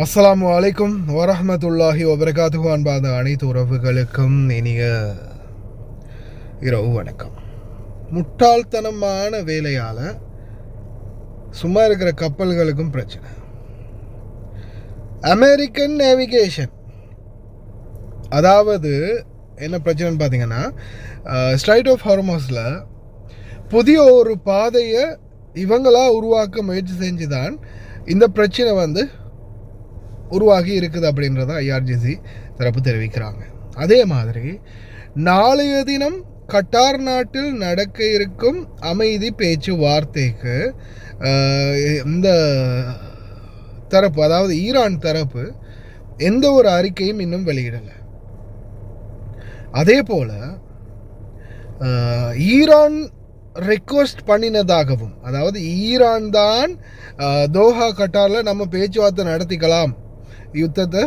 அஸ்ஸலாமு அலைக்கும் வரஹ்மத்துல்லாஹி வபரகாத்துஹு. அன்பான அனைத்து உறவுகளுக்கும் இனிய இரவு வணக்கம். முட்டாள்தனமான வேலையால் சும்மா இருக்கிற கப்பல்களுக்கும் பிரச்சனை. அமெரிக்கன் நேவிகேஷன், அதாவது என்ன பிரச்சனைன்னு பார்த்தீங்கன்னா, ஸ்ட்ரைட் ஆஃப் ஹார்மஸில் புதிய ஒரு பாதையை இவங்களாக உருவாக்க முயற்சி செஞ்சு தான் இந்த பிரச்சனை உருவாகி இருக்குது அப்படின்றத ஐஆர்ஜிசி தரப்பு தெரிவிக்கிறாங்க. அதே மாதிரி நாளைய தினம் கட்டார் நாட்டில் நடக்க இருக்கும் அமைதி பேச்சுவார்த்தைக்கு இந்த தரப்பு, அதாவது ஈரான் தரப்பு, எந்த ஒரு அறிக்கையும் இன்னும் வெளியிடலை. அதே போல் ஈரான் ரெக்வஸ்ட் பண்ணினதாகவும், அதாவது ஈரான் தான் தோஹா கட்டாரில் நம்ம பேச்சுவார்த்தை நடத்திக்கலாம், யுத்தத்தை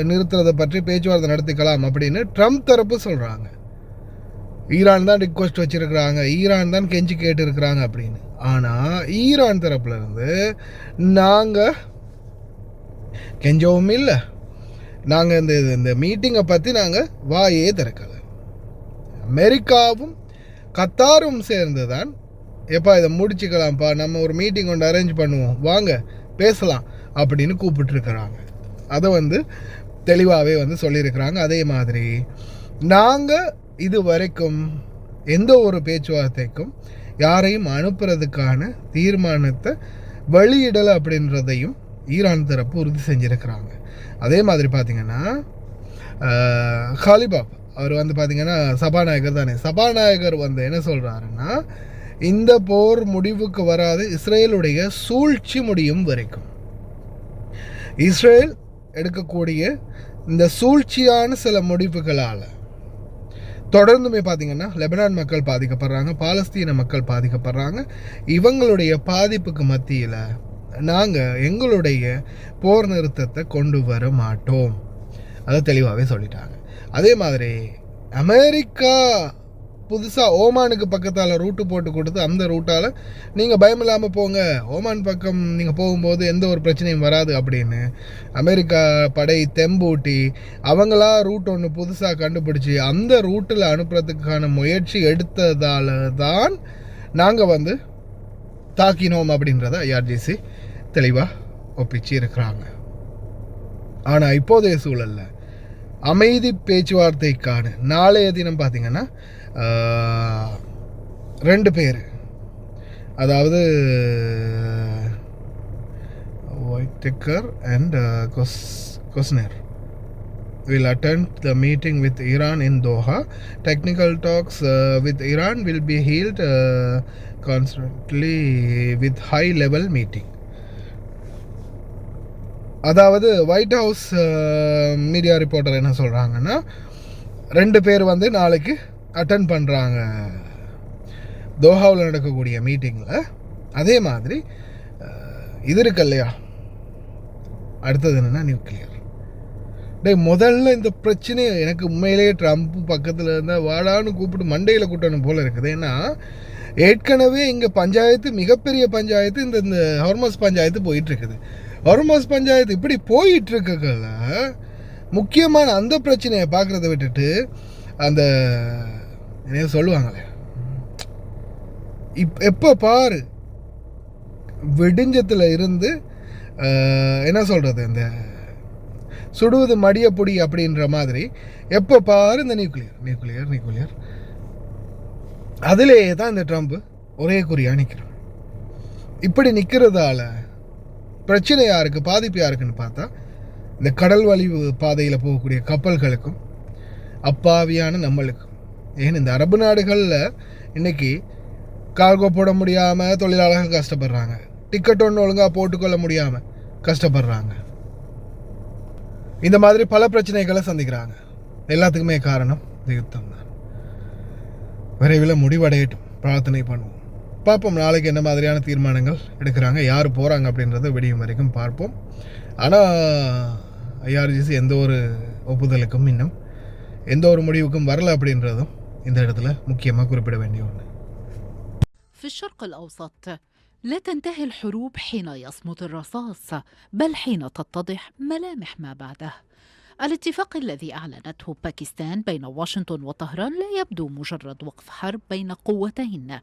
நிறுத்துறதை பற்றி பேச்சுவார்த்தை நடத்திக்கலாம் அப்படின்னு ட்ரம்ப் தரப்பு சொல்கிறாங்க. ஈரான் தான் ரிக்வஸ்ட் வச்சுருக்கிறாங்க, ஈரான் தான் கெஞ்சி கேட்டுருக்குறாங்க அப்படின்னு. ஆனால் ஈரான் தரப்புலேருந்து நாங்கள் கெஞ்சவும் இல்லை, நாங்கள் இந்த மீட்டிங்கை பற்றி நாங்கள் வாயே திறக்கலை. அமெரிக்காவும் கத்தாரும் சேர்ந்து தான் எப்பா இதை முடிச்சுக்கலாம்ப்பா, நம்ம ஒரு மீட்டிங் ஒன்று அரேஞ்ச் பண்ணுவோம், வாங்க பேசலாம் அப்படின்னு கூப்பிட்டுருக்குறாங்க. அதை தெளிவாகவே சொல்லியிருக்கிறாங்க. அதே மாதிரி நாங்கள் இது வரைக்கும் எந்த ஒரு பேச்சுவார்த்தைக்கும் யாரையும் அனுப்புறதுக்கான தீர்மானத்தை வெளியிடலை அப்படின்றதையும் ஈரான் தரப்பு உறுதி செஞ்சுருக்கிறாங்க. அதே மாதிரி பார்த்திங்கன்னா காலிபாப் அவர் பார்த்திங்கன்னா சபாநாயகர் தானே, சபாநாயகர் என்ன சொல்கிறாருன்னா, இந்த போர் முடிவுக்கு வராது இஸ்ரேலுடைய சூழ்ச்சி முடியும் வரைக்கும் இஸ்ரேல் எடுக்கக்கூடிய இந்த சூழ்ச்சியான சில முடிவுகளால் தொடர்ந்துமே பார்த்திங்கன்னா லெபனான் மக்கள் பாதிக்கப்படுறாங்க, பாலஸ்தீன மக்கள் பாதிக்கப்படுறாங்க. இவங்களுடைய பாதிப்புக்கு மத்தியில் நாங்கள் எங்களுடைய போர் நிறுத்தத்தை கொண்டு வர மாட்டோம், அதை தெளிவாகவே சொல்லிட்டாங்க. அதே மாதிரி அமெரிக்கா புதுசாக ஓமானுக்கு பக்கத்தால் ரூட்டு போட்டு கொடுத்து அந்த ரூட்டால் நீங்கள் பயம் இல்லாமல் போங்க, ஓமான் பக்கம் நீங்கள் போகும்போது எந்த ஒரு பிரச்சனையும் வராது அப்படின்னு அமெரிக்கா படை தெம்பூட்டி அவங்களா ரூட் ஒன்று புதுசாக கண்டுபிடிச்சி அந்த ரூட்டில் அனுப்புறதுக்கான முயற்சி எடுத்ததால் தான் நாங்கள் தாக்கினோம் அப்படின்றத ஐஆர்ஜிசி தெளிவாக ஒப்பிச்சு இருக்கிறாங்க. ஆனால் இப்போதைய சூழலில் அமைதி பேச்சுவார்த்தைக்கான நாளைய தினம் பார்த்திங்கன்னா 2 பேர், அதாவது ஒயிட்டெக்கர் and கொஸ்னர் will attend the meeting with Iran in Doha. Technical talks with Iran will be held constantly with high level meeting. அதாவது ஒயிட் ஹவுஸ் மீடியா ரிப்போர்ட்டர் என்ன சொல்கிறாங்கன்னா, 2 பேர் நாளைக்கு அட்டன் பண்ணுறாங்க தோஹாவில் நடக்கக்கூடிய மீட்டிங்கில். அதே மாதிரி இது இருக்கு இல்லையா, அடுத்தது என்னென்னா நியூக்ளியர். முதல்ல இந்த பிரச்சனையை எனக்கு உண்மையிலேயே ட்ரம்ப் பக்கத்தில் இருந்தால் வாடான்னு கூப்பிட்டு மண்டையில் கூட்டணும் போல் இருக்குது. ஏன்னா ஏற்கனவே இங்கே பஞ்சாயத்து, மிகப்பெரிய பஞ்சாயத்து, இந்த ஹார்மஸ் பஞ்சாயத்து போயிட்டுருக்குது. ஹார்மஸ் பஞ்சாயத்து இப்படி போயிட்டுருக்கல, முக்கியமான அந்த பிரச்சனையை பார்க்குறத விட்டுட்டு அந்த என்ன சொல்லுவாங்களே, எப்போ பாரு வெடிஞ்சத்தில் இருந்து என்ன சொல்கிறது, இந்த சுடுவது மடிய பொடி அப்படின்ற மாதிரி எப்போ பாரு இந்த நியூக்ளியர் அதிலேயே தான் இந்த ட்ரம்ப் ஒரே குறியாக நிற்கிறான். இப்படி நிற்கிறதால பிரச்சனை யாருக்கு, பாதிப்பு யாருக்குன்னு பார்த்தா இந்த கடல் வழி பாதையில் போகக்கூடிய கப்பல்களுக்கும் அப்பாவியான நம்மளுக்கும். ஏன் இந்த அரபு நாடுகளில் இன்றைக்கி கார்கோ போட முடியாமல் தொழிலாளர்கள் கஷ்டப்படுறாங்க, டிக்கெட் ஒன்று ஒழுங்காக போட்டுக்கொள்ள முடியாமல் கஷ்டப்படுறாங்க. இந்த மாதிரி பல பிரச்சனைகளை சந்திக்கிறாங்க. எல்லாத்துக்குமே காரணம் இந்த யுத்தம் தான். விரைவில் முடிவடையட்டும், பிரார்த்தனை பண்ணுவோம். பார்ப்போம் நாளைக்கு என்ன மாதிரியான தீர்மானங்கள் எடுக்கிறாங்க, யார் போகிறாங்க அப்படின்றத விடியும் வரைக்கும் பார்ப்போம். ஆனால் ஐஆர்ஜிசி எந்த ஒரு ஒப்புதலுக்கும் இன்னும் எந்த ஒரு முடிவுக்கும் வரலை அப்படின்றதும் இந்த இடத்துல முக்கியமாக குறிப்பிட வேண்டிய ஒன்று. في الشرق الأوسط لا تنتهي الحروب حين يصمت الرصاص، بل حين تتضح ملامح ما بعده. الاتفاق الذي أعلنته باكستان بين واشنطن وطهران لا يبدو مجرد وقف حرب بين قوتين،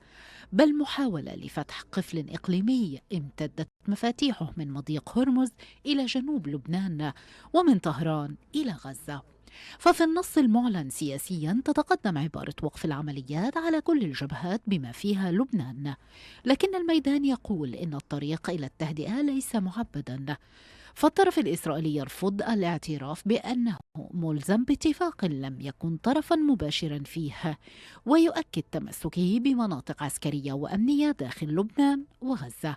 بل محاولة لفتح قفل إقليمي امتدت مفاتيحه من مضيق هرمز إلى جنوب لبنان ومن طهران إلى غزة. ففي النص المعلن سياسيا تتقدم عبارة وقف العمليات على كل الجبهات بما فيها لبنان، لكن الميدان يقول إن الطريق إلى التهدئة ليس معبدا. فالطرف الإسرائيلي يرفض الاعتراف بأنه ملزم باتفاق لم يكن طرفا مباشرا فيه، ويؤكد تمسكه بمناطق عسكرية وأمنية داخل لبنان وغزة.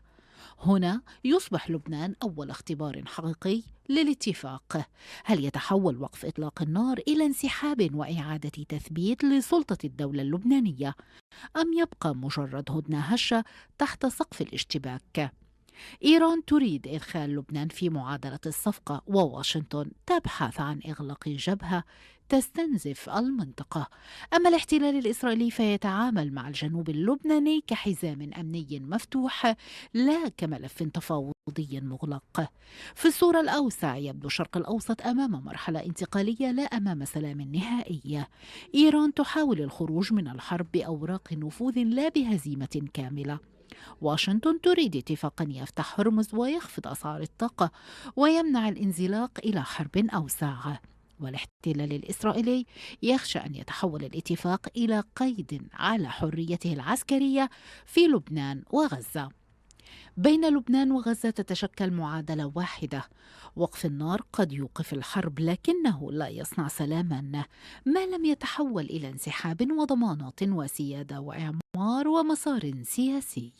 هنا يصبح لبنان أول اختبار حقيقي للاتفاق. هل يتحول وقف إطلاق النار إلى انسحاب وإعادة تثبيت لسلطة الدولة اللبنانية، أم يبقى مجرد هدنة هشة تحت سقف الاشتباك؟ إيران تريد إدخال لبنان في معادلة الصفقة، وواشنطن تبحث عن إغلاق جبهة تستنزف المنطقة. أما الاحتلال الإسرائيلي فيتعامل مع الجنوب اللبناني كحزام أمني مفتوح لا كملف تفاوضي مغلق. في الصورة الأوسع يبدو الشرق الأوسط أمام مرحلة انتقالية لا أمام سلام نهائي. إيران تحاول الخروج من الحرب بأوراق نفوذ لا بهزيمة كاملة. واشنطن تريد اتفاقا يفتح هرمز ويخفض أسعار الطاقة ويمنع الانزلاق إلى حرب أوسع. والاحتلال الإسرائيلي يخشى أن يتحول الاتفاق إلى قيد على حريته العسكرية في لبنان وغزة. بين لبنان وغزة تتشكل معادلة واحدة: وقف النار قد يوقف الحرب لكنه لا يصنع سلاما ما لم يتحول إلى انسحاب وضمانات وسيادة وإعمار ومسار سياسي.